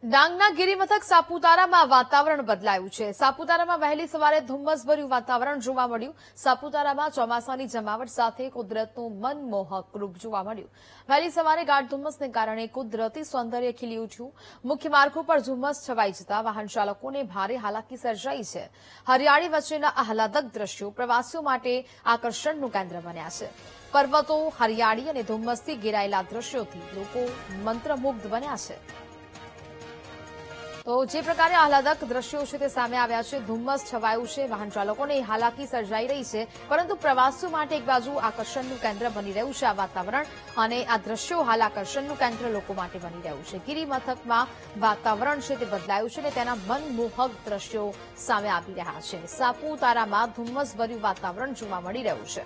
ડાંગના ગિરિમથક સાપુતારામાં વાતાવરણ બદલાયું છે. સાપુતારામાં વહેલી સવારે ધુમ્મસભર્યું વાતાવરણ જોવા મળ્યું. સાપુતારામાં ચોમાસાની જમાવટ સાથે કુદરતનું મનમોહક રૂપ જોવા મળ્યું. વહેલી સવારે ગાઢ ધુમ્મસને કારણે કુદરતી સૌંદર્ય ખીલી ઉઠ્યું. મુખ્ય માર્ગો પર ધુમ્મસ છવાઈ જતા વાહન ચાલકોને ભારે હાલાકી સર્જાઈ છે. હરિયાળી વચ્ચેના આહલાદક દ્રશ્યો પ્રવાસીઓ માટે આકર્ષણનું કેન્દ્ર બન્યા છે. પર્વતો, હરિયાળી અને ધુમ્મસથી ઘેરાયેલા દ્રશ્યોથી લોકો મંત્રમુગ્ધ બન્યા છે. તો જે પ્રકારે આહલાદક દ્રશ્યો છે તે સામે આવ્યા છે. ધુમ્મસ છવાયું છે, વાહન ચાલકોને હાલાકી સર્જાઈ રહી છે, પરંતુ પ્રવાસીઓ માટે એક બાજુ આકર્ષણનું કેન્દ્ર બની રહ્યું છે આ વાતાવરણ, અને આ દ્રશ્યો હાલ આકર્ષણનું કેન્દ્ર લોકો માટે બની રહ્યું છે. ગિરિમથકમાં વાતાવરણ છે તે બદલાયું છે અને તેના મનમોહક દ્રશ્યો સામે આવી રહ્યા છે. સાપુતારામાં ધુમ્મસભર્યું વાતાવરણ જોવા મળી રહ્યું છે.